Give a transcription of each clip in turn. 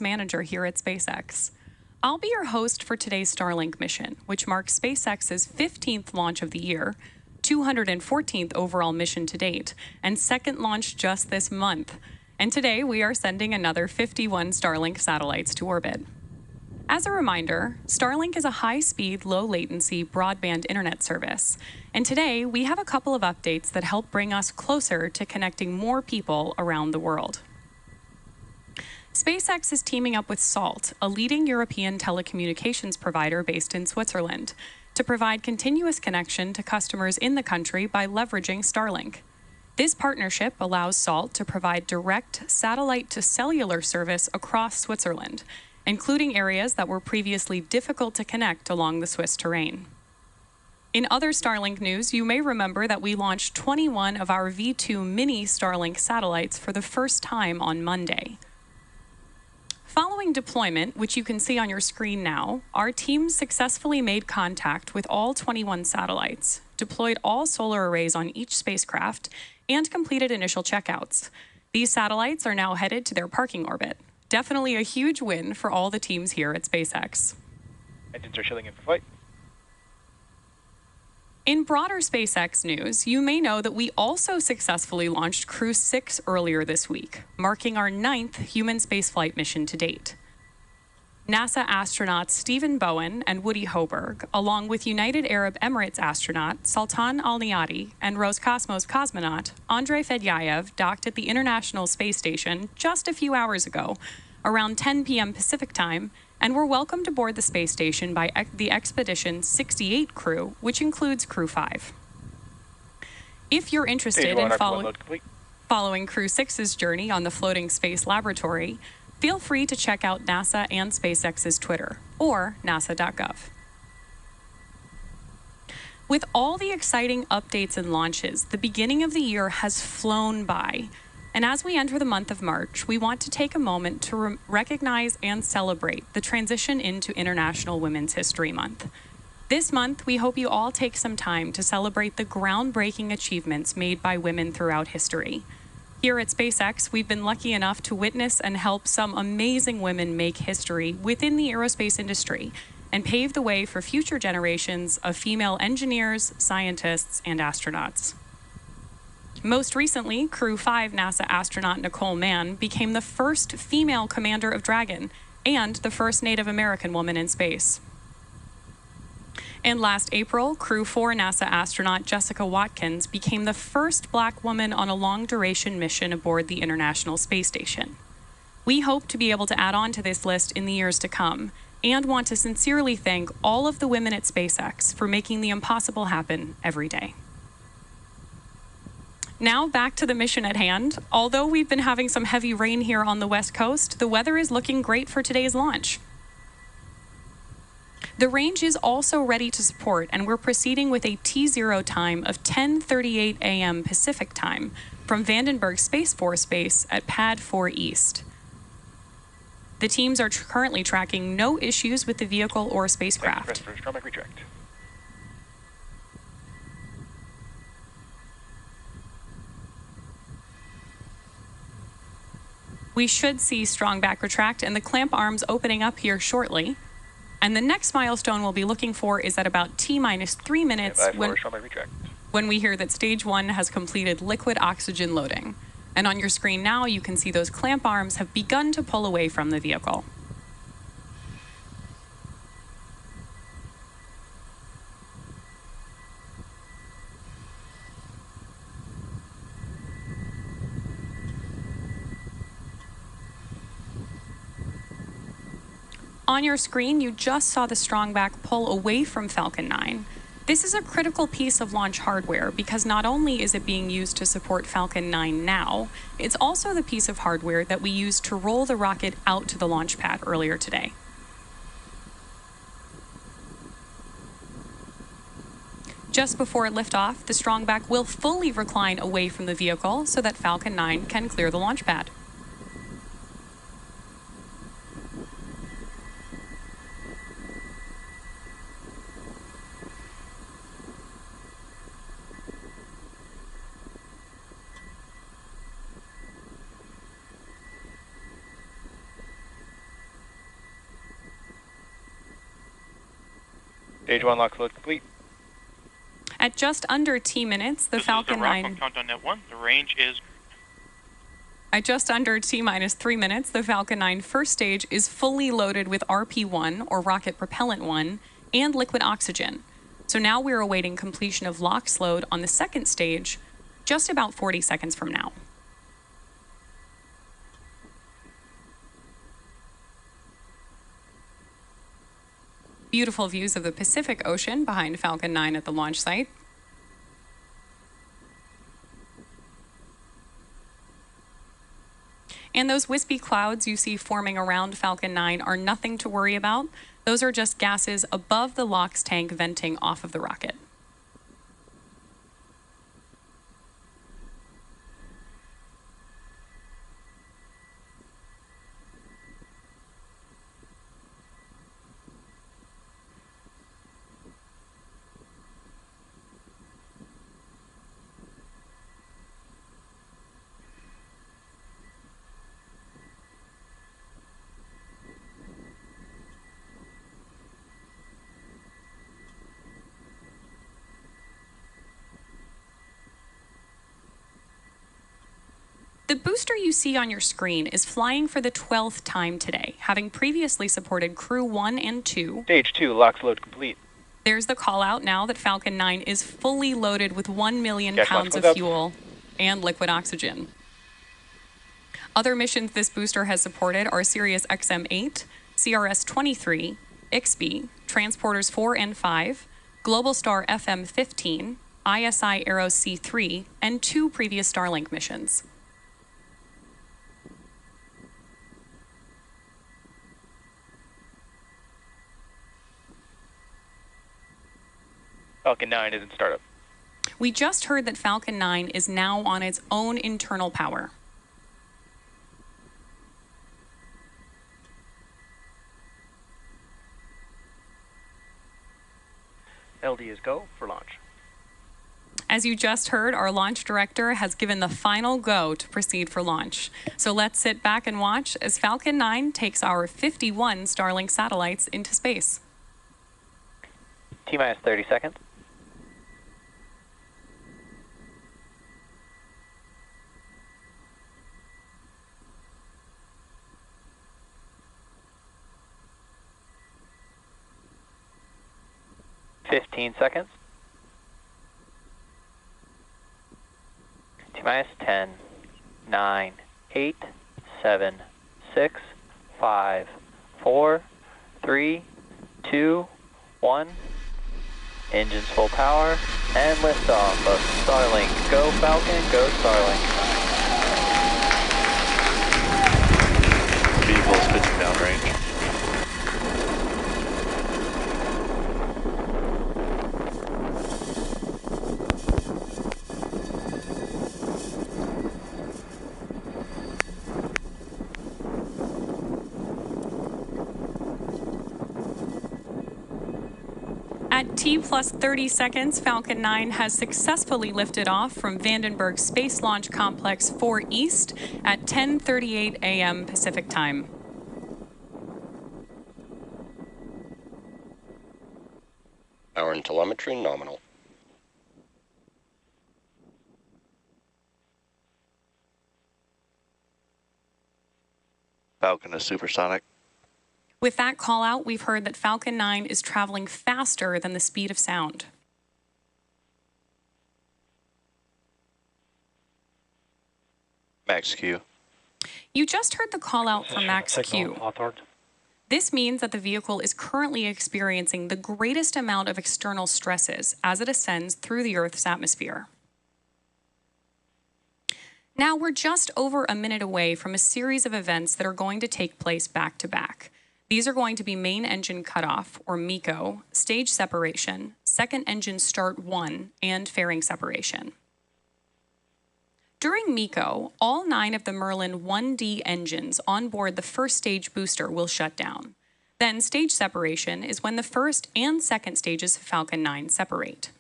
Manager here at SpaceX. I'll be your host for today's Starlink mission, which marks SpaceX's 15th launch of the year, 214th overall mission to date, and second launch just this month. And today we are sending another 51 Starlink satellites to orbit. As a reminder, Starlink is a high-speed, low-latency broadband internet service. And today we have a couple of updates that help bring us closer to connecting more people around the world. SpaceX is teaming up with Salt, a leading European telecommunications provider based in Switzerland, to provide continuous connection to customers in the country by leveraging Starlink. This partnership allows Salt to provide direct satellite-to-cellular service across Switzerland, including areas that were previously difficult to connect along the Swiss terrain. In other Starlink news, you may remember that we launched 21 of our V2 mini Starlink satellites for the first time on Monday. Following deployment, which you can see on your screen now, our team successfully made contact with all 21 satellites, deployed all solar arrays on each spacecraft, and completed initial checkouts. These satellites are now headed to their parking orbit. Definitely a huge win for all the teams here at SpaceX. Engines are shilling in for flight. In broader SpaceX news, you may know that we also successfully launched Crew 6 earlier this week, marking our 9th human spaceflight mission to date. NASA astronauts Stephen Bowen and Woody Hoburg, along with United Arab Emirates astronaut Sultan Al-Niyadi and Roscosmos cosmonaut Andrei Fedyayev, docked at the International Space Station just a few hours ago, around 10 p.m. Pacific time, and were welcomed aboard the space station by the Expedition 68 crew, which includes Crew 5. If you're interested in following Crew 6's journey on the floating space laboratory, feel free to check out NASA and SpaceX's Twitter, or nasa.gov. With all the exciting updates and launches, the beginning of the year has flown by. And as we enter the month of March, we want to take a moment to recognize and celebrate the transition into International Women's History Month. This month, we hope you all take some time to celebrate the groundbreaking achievements made by women throughout history. Here at SpaceX, we've been lucky enough to witness and help some amazing women make history within the aerospace industry and pave the way for future generations of female engineers, scientists, and astronauts. Most recently, Crew 5 NASA astronaut Nicole Mann became the first female commander of Dragon and the first Native American woman in space. And last April, Crew 4 NASA astronaut Jessica Watkins became the first Black woman on a long-duration mission aboard the International Space Station. We hope to be able to add on to this list in the years to come, and want to sincerely thank all of the women at SpaceX for making the impossible happen every day. Now back to the mission at hand. Although we've been having some heavy rain here on the West Coast, the weather is looking great for today's launch. The range is also ready to support, and we're proceeding with a T0 time of 10:38 a.m. Pacific time from Vandenberg Space Force Base at Pad 4 East. The teams are currently tracking no issues with the vehicle or spacecraft. We should see strong back retract and the clamp arms opening up here shortly. And the next milestone we'll be looking for is at about T-3 minutes when we hear that stage 1 has completed liquid oxygen loading. And on your screen now, you can see those clamp arms have begun to pull away from the vehicle. On your screen, you just saw the strong back pull away from Falcon 9. This is a critical piece of launch hardware because not only is it being used to support Falcon 9 now, it's also the piece of hardware that we used to roll the rocket out to the launch pad earlier today. Just before liftoff, the strong back will fully recline away from the vehicle so that Falcon 9 can clear the launch pad. Stage 1 lock load complete. At just under T minutes, the Falcon 9... Countdown at 1. The range is... At just under T-minus 3 minutes, the Falcon 9 first stage is fully loaded with RP-1, or Rocket Propellant 1, and liquid oxygen. So now we're awaiting completion of LOX load on the second stage, just about 40 seconds from now. Beautiful views of the Pacific Ocean behind Falcon 9 at the launch site. And those wispy clouds you see forming around Falcon 9 are nothing to worry about. Those are just gases above the LOX tank venting off of the rocket. The booster you see on your screen is flying for the 12th time today, having previously supported Crew 1 and 2. Stage 2 lock load complete. There's the call out now that Falcon 9 is fully loaded with 1 million Gas pounds box of up. fuel and liquid oxygen. Other missions this booster has supported are Sirius XM-8, CRS-23, IXB, Transporters 4 and 5, Globalstar FM-15, ISI Aero C3, and 2 previous Starlink missions. Falcon 9 is in startup. We just heard that Falcon 9 is now on its own internal power. LD is go for launch. As you just heard, our launch director has given the final go to proceed for launch. So let's sit back and watch as Falcon 9 takes our 51 Starlink satellites into space. T-minus 30 seconds. Seconds. T-minus 10, 9, 8, 7, 6, 5, 4, 3, 2, 1. Engines full power and liftoff of Starlink. Go Falcon, go Starlink. Vehicles pitching downrange. At T plus 30 seconds, Falcon 9 has successfully lifted off from Vandenberg Space Launch Complex 4 East at 10:38 a.m. Pacific Time. Power and telemetry nominal. Falcon is supersonic. With that call out, we've heard that Falcon 9 is traveling faster than the speed of sound. Max Q. You just heard the call out from Max Q. This means that the vehicle is currently experiencing the greatest amount of external stresses as it ascends through the Earth's atmosphere. Now we're just over a minute away from a series of events that are going to take place back to back. These are going to be main engine cutoff, or MECO, stage separation, second engine start 1, and fairing separation. During MECO, all 9 of the Merlin 1D engines on board the first stage booster will shut down. Then stage separation is when the first and second stages of Falcon 9 separate.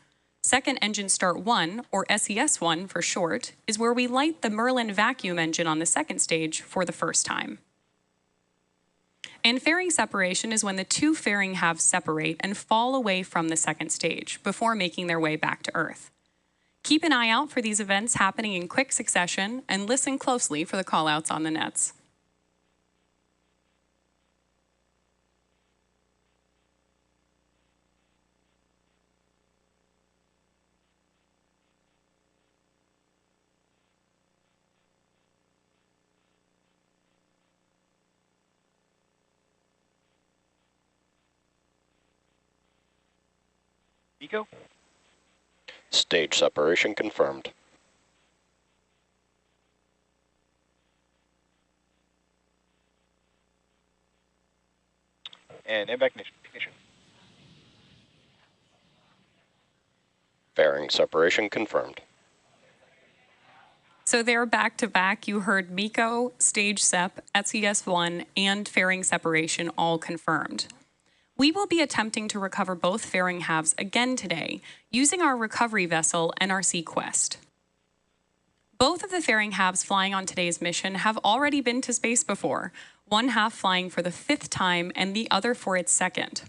Second engine start 1, or SES1 for short, is where we light the Merlin vacuum engine on the second stage for the first time. And fairing separation is when the two fairing halves separate and fall away from the second stage before making their way back to Earth. Keep an eye out for these events happening in quick succession and listen closely for the callouts on the nets. Nico? Stage separation confirmed. And impact ignition. Fairing separation confirmed. So they're back-to-back. You heard MECO, stage SEP, SES-1, and fairing separation all confirmed. We will be attempting to recover both fairing halves again today using our recovery vessel NRC Quest. Both of the fairing halves flying on today's mission have already been to space before, one half flying for the 5th time and the other for its 2nd.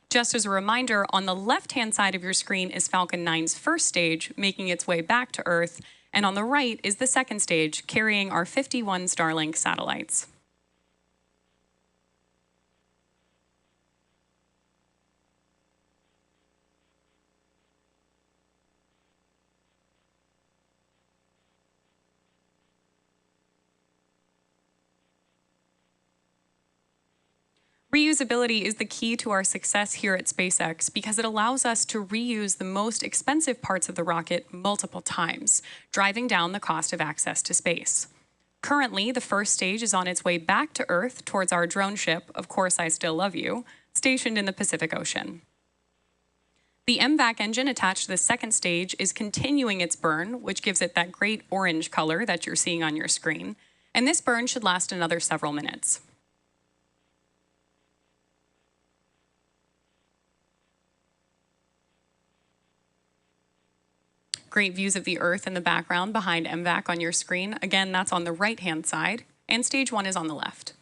Just as a reminder, on the left-hand side of your screen is Falcon 9's first stage, making its way back to Earth, and on the right is the second stage, carrying our 51 Starlink satellites. Reusability is the key to our success here at SpaceX because it allows us to reuse the most expensive parts of the rocket multiple times, driving down the cost of access to space. Currently, the first stage is on its way back to Earth towards our drone ship, Of Course I Still Love You, stationed in the Pacific Ocean. The MVAC engine attached to the second stage is continuing its burn, which gives it that great orange color that you're seeing on your screen, and this burn should last another several minutes. Great views of the Earth in the background behind MVAC on your screen. Again, that's on the right-hand side, and stage 1 is on the left.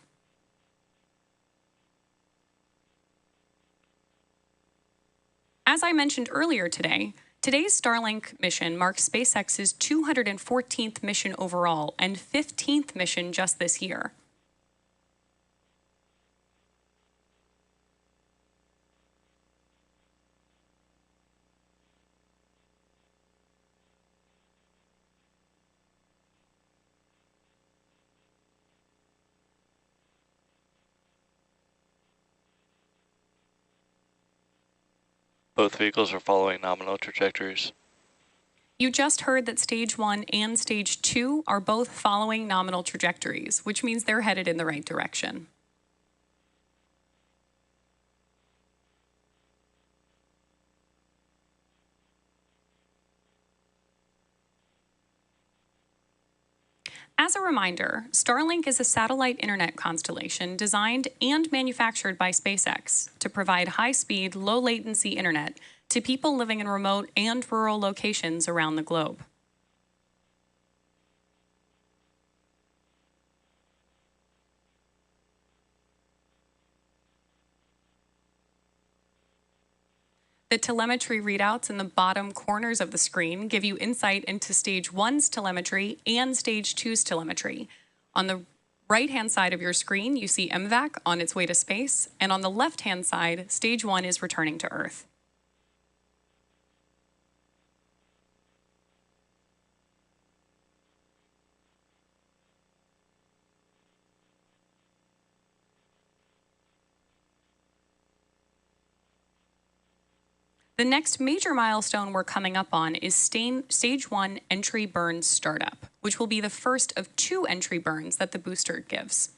As I mentioned earlier today, today's Starlink mission marks SpaceX's 214th mission overall and 15th mission just this year. Both vehicles are following nominal trajectories. You just heard that stage 1 and stage 2 are both following nominal trajectories, which means they're headed in the right direction. As a reminder, Starlink is a satellite internet constellation designed and manufactured by SpaceX to provide high-speed, low-latency internet to people living in remote and rural locations around the globe. The telemetry readouts in the bottom corners of the screen give you insight into stage 1's telemetry and stage 2's telemetry. On the right-hand side of your screen, you see MVAC on its way to space, and on the left-hand side, stage 1 is returning to Earth. The next major milestone we're coming up on is stage 1 entry burn startup, which will be the first of 2 entry burns that the booster gives.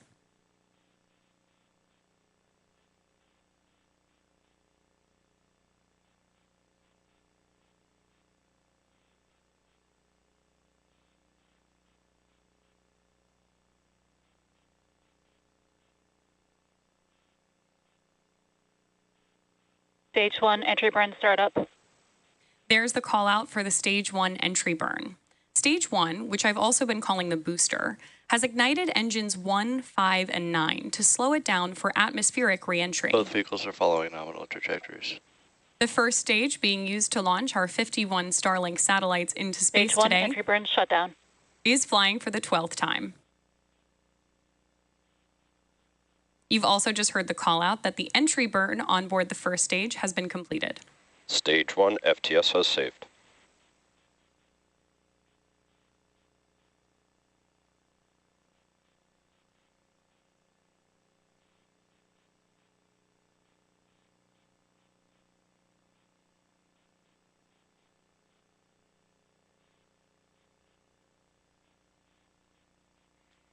Stage 1 entry burn startup. There's the call out for the stage 1 entry burn. Stage 1, which I've also been calling the booster, has ignited engines 1, 5, and 9 to slow it down for atmospheric re-entry. Both vehicles are following nominal trajectories. The first stage being used to launch our 51 Starlink satellites into space Stage 1 today entry burn shutdown. is flying for the 12th time. You've also just heard the call out that the entry burn on board the first stage has been completed. Stage 1 FTS has saved.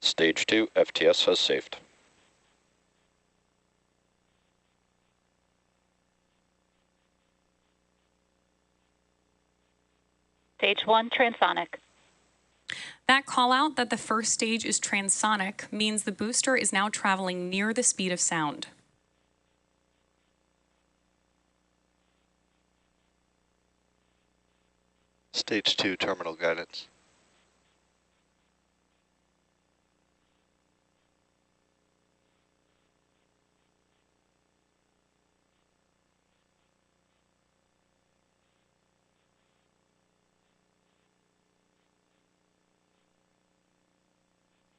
Stage 2 FTS has saved. Stage 1 transonic. That call out that the first stage is transonic means the booster is now traveling near the speed of sound. Stage 2 terminal guidance.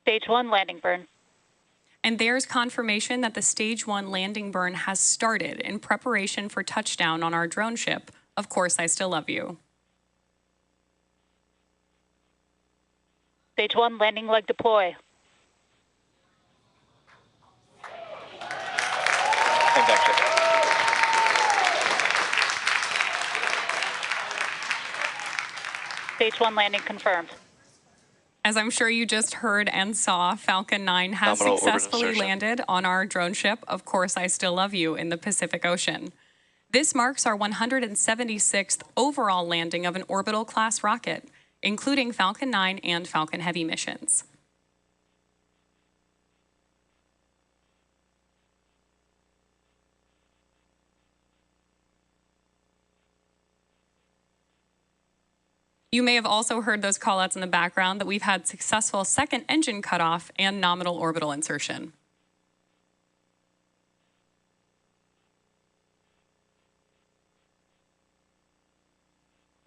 Stage 1 landing burn. And there's confirmation that the stage 1 landing burn has started in preparation for touchdown on our drone ship. Of course, I still love you. Stage 1 landing leg deploy. Injection. Stage 1 landing confirmed. As I'm sure you just heard and saw, Falcon 9 has Nominal orbit successfully insertion. landed on our drone ship, Of Course I Still Love You, in the Pacific Ocean. This marks our 176th overall landing of an orbital class rocket, including Falcon 9 and Falcon Heavy missions. You may have also heard those callouts in the background that we've had successful second engine cutoff and nominal orbital insertion.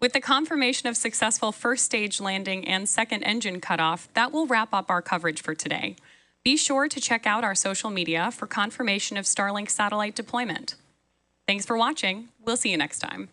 With the confirmation of successful first stage landing and second engine cutoff, that will wrap up our coverage for today. Be sure to check out our social media for confirmation of Starlink satellite deployment. Thanks for watching. We'll see you next time.